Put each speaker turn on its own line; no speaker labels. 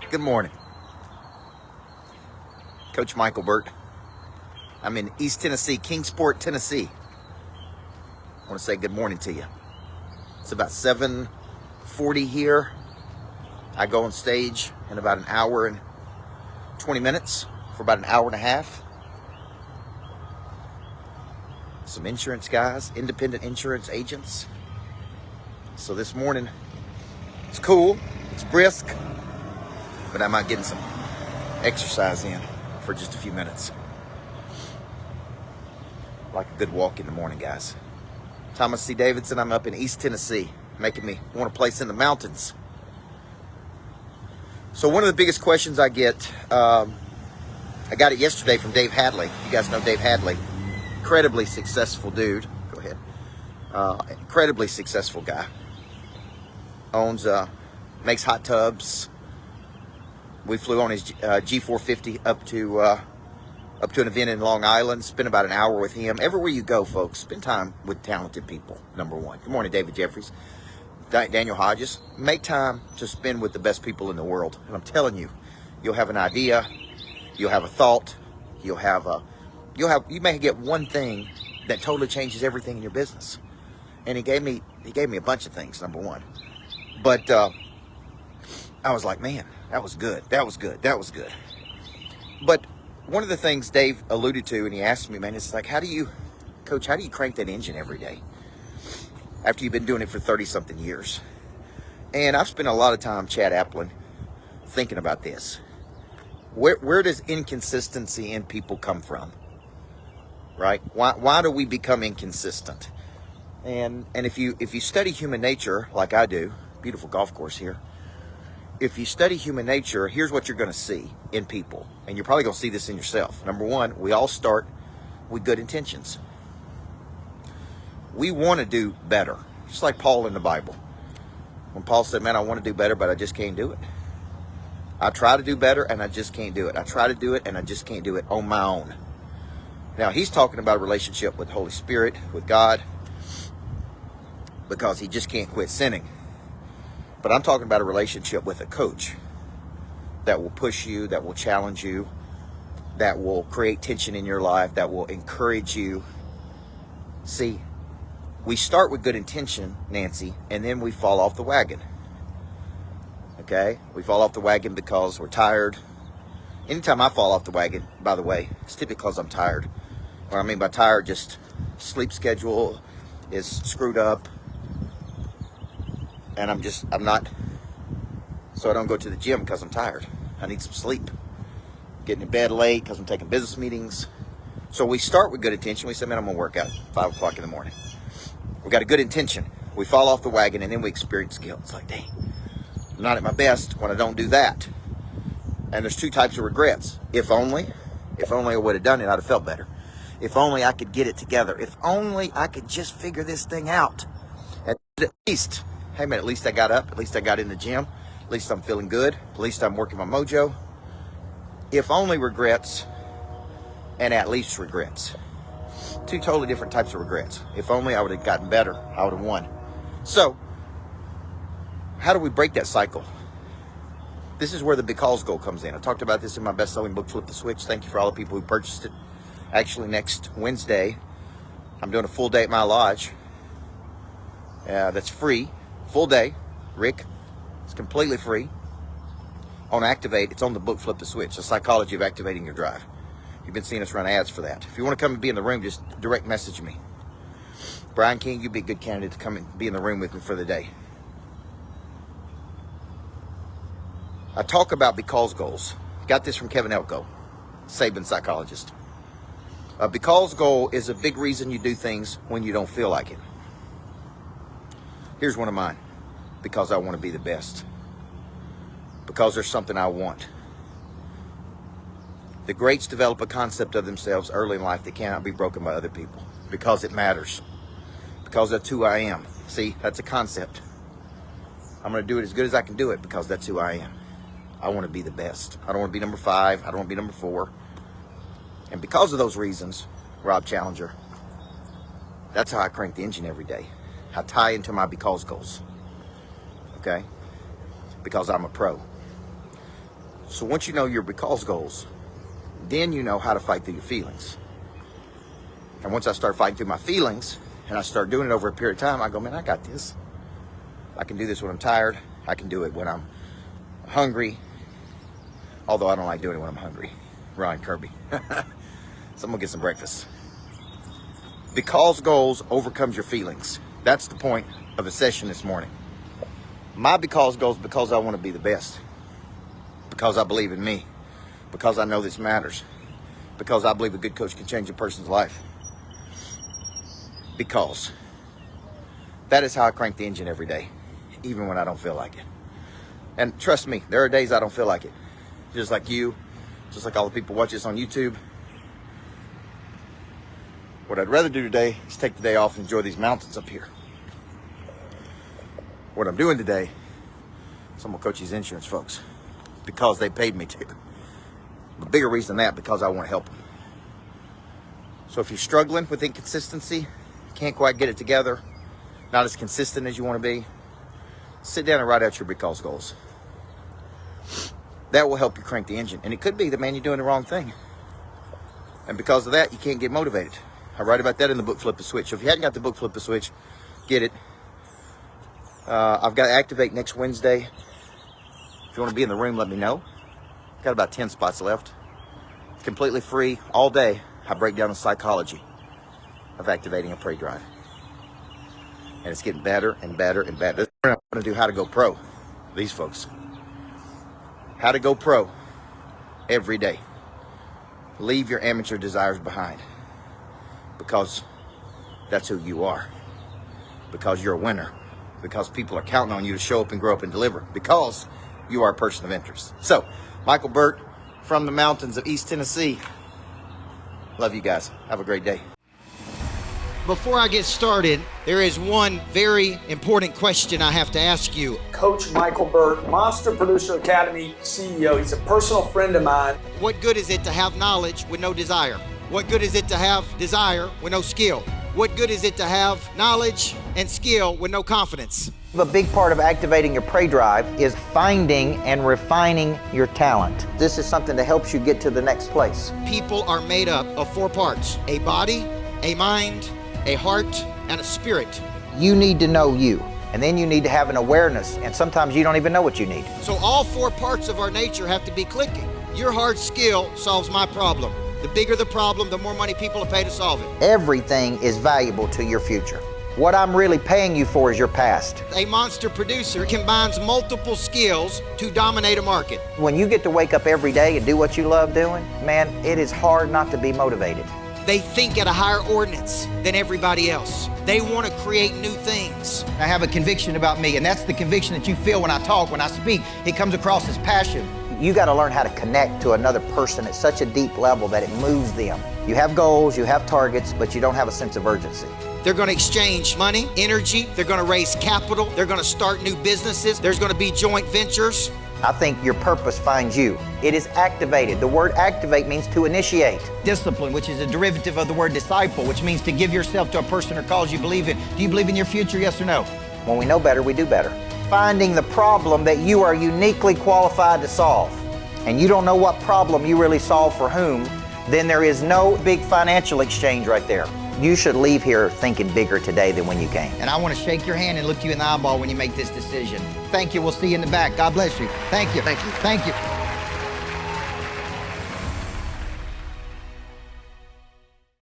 Good morning. Coach Micheal Burt. I'm in East Tennessee, Kingsport, Tennessee. I want to say good morning to you. It's about 7:40 here. I go on stage in about an hour and 20 minutes for about an hour and a half. Some insurance guys, independent insurance agents. So this morning, it's cool, it's brisk, but I might get some exercise in for just a few minutes. Like a good walk in the morning, guys. Thomas C. Davidson, I'm up in East Tennessee, making me want a place in the mountains. So one of the biggest questions I get, I got it yesterday from Dave Hadley. You guys know Dave Hadley. Incredibly successful dude. Go ahead. Incredibly successful guy. Owns, makes hot tubs. We flew on his G450 up to an event in Long Island. Spent about an hour with him. Everywhere you go, folks, spend time with talented people, number one. Good morning, David Jeffries. Daniel Hodges. Make time to spend with the best people in the world. And I'm telling you, you'll have an idea, you'll have a thought, you may get one thing that totally changes everything in your business. And he gave me a bunch of things, number one. But I was like, man, that was good. But one of the things Dave alluded to, and he asked me, man, it's like, Coach, how do you crank that engine every day after you've been doing it for 30-something years? And I've spent a lot of time, Chad Applin, thinking about this. Where does inconsistency in people come from? Right? Why do we become inconsistent? And if you study human nature, like I do, beautiful golf course here. If you study human nature, here's what you're going to see in people. And you're probably going to see this in yourself. Number one, we all start with good intentions. We want to do better. Just like Paul in the Bible. When Paul said, man, I want to do better, but I just can't do it. I try to do better, and I just can't do it. I try to do it, and I just can't do it on my own. Now, he's talking about a relationship with the Holy Spirit, with God, because he just can't quit sinning. But I'm talking about a relationship with a coach that will push you, that will challenge you, that will create tension in your life, that will encourage you. See, we start with good intention, Nancy, and then we fall off the wagon. Okay? We fall off the wagon because we're tired. Anytime I fall off the wagon, by the way, it's typically because I'm tired. What I mean by tired, just sleep schedule is screwed up. And I'm not, so I don't go to the gym because I'm tired. I need some sleep. Getting in bed late because I'm taking business meetings. So we start with good intention. We say, man, I'm going to work out 5 o'clock in the morning. We got a good intention. We fall off the wagon and then we experience guilt. It's like, dang, I'm not at my best when I don't do that. And there's two types of regrets. If only I would have done it, I'd have felt better. If only I could get it together. If only I could just figure this thing out. At least, hey man, at least I got up. At least I got in the gym. At least I'm feeling good. At least I'm working my mojo. If only regrets and at least regrets. Two totally different types of regrets. If only I would have gotten better, I would have won. So, how do we break that cycle? This is where the because goal comes in. I talked about this in my best-selling book, Flip the Switch. Thank you for all the people who purchased it. Actually, next Wednesday, I'm doing a full day at my lodge. That's free. Full day. Rick. It's completely free. On Activate, it's on the book, Flip the Switch. The psychology of activating your drive. You've been seeing us run ads for that. If you want to come and be in the room, just direct message me. Brian King, you'd be a good candidate to come and be in the room with me for the day. I talk about because goals. Got this from Kevin Elko, Saban psychologist. A because goal is a big reason you do things when you don't feel like it. Here's one of mine. Because I want to be the best. Because there's something I want. The greats develop a concept of themselves early in life that cannot be broken by other people. Because it matters. Because that's who I am. See, that's a concept. I'm going to do it as good as I can do it because that's who I am. I want to be the best. I don't want to be number 5. I don't want to be number 4. And because of those reasons, Rob Challenger, that's how I crank the engine every day. I tie into my because goals. Okay? Because I'm a pro. So once you know your because goals, then you know how to fight through your feelings. And once I start fighting through my feelings and I start doing it over a period of time, I go, man, I got this. I can do this when I'm tired. I can do it when I'm hungry. Although I don't like doing it when I'm hungry. Ryan Kirby. So I'm gonna get some breakfast. Because goals overcomes your feelings. That's the point of the session this morning. My because goals because I want to be the best. Because I believe in me. Because I know this matters. Because I believe a good coach can change a person's life. Because that is how I crank the engine every day, even when I don't feel like it. And trust me, there are days I don't feel like it. Just like you, just like all the people watch this on YouTube. What I'd rather do today is take the day off and enjoy these mountains up here. What I'm doing today is I'm gonna coach these insurance folks because they paid me to. The bigger reason than that, because I want to help them. So if you're struggling with inconsistency, can't quite get it together, not as consistent as you want to be, sit down and write out your because goals. That will help you crank the engine. And it could be that, man, you're doing the wrong thing. And because of that, you can't get motivated. I write about that in the book, Flip the Switch. So if you hadn't got the book, Flip the Switch, get it. I've got to Activate next Wednesday. If you want to be in the room, let me know. Got about 10 spots left. It's completely free. All day, I break down the psychology of activating a prey drive. And it's getting better and better and better. This morning I'm going to do how to go pro. These folks. How to go pro every day. Leave your amateur desires behind. Because that's who you are. Because you're a winner. Because people are counting on you to show up and grow up and deliver. Because you are a person of interest. So, Micheal Burt from the mountains of East Tennessee. Love you guys. Have a great day. Before I get started, there is one very important question I have to ask you.
Coach Micheal Burt, Monster Producer Academy CEO. He's a personal friend of mine.
What good is it to have knowledge with no desire? What good is it to have desire with no skill? What good is it to have knowledge and skill with no confidence?
A big part of activating your prey drive is finding and refining your talent. This is something that helps you get to the next place.
People are made up of 4 parts: a body, a mind, a heart, and a spirit.
You need to know you, and then you need to have an awareness, and sometimes you don't even know what you need.
So all 4 parts of our nature have to be clicking. Your hard skill solves my problem. The bigger the problem, the more money people will pay to solve it.
Everything is valuable to your future. What I'm really paying you for is your past.
A monster producer combines multiple skills to dominate a market.
When you get to wake up every day and do what you love doing, man, it is hard not to be motivated.
They think at a higher ordinance than everybody else. They want to create new things.
I have a conviction about me, and that's the conviction that you feel when I talk, when I speak. It comes across as passion. You got to learn how to connect to another person at such a deep level that it moves them. You have goals, you have targets, but you don't have a sense of urgency.
They're going to exchange money, energy. They're going to raise capital. They're going to start new businesses. There's going to be joint ventures.
I think your purpose finds you. It is activated. The word activate means to initiate. Discipline, which is a derivative of the word disciple, which means to give yourself to a person or cause you believe in. Do you believe in your future, yes or no? When we know better, we do better. Finding the problem that you are uniquely qualified to solve, and you don't know what problem you really solve for whom, then there is no big financial exchange right there. You should leave here thinking bigger today than when you came. And I want to shake your hand and look you in the eyeball when you make this decision. Thank you. We'll see you in the back. God bless you. Thank you.
Thank you.
Thank you.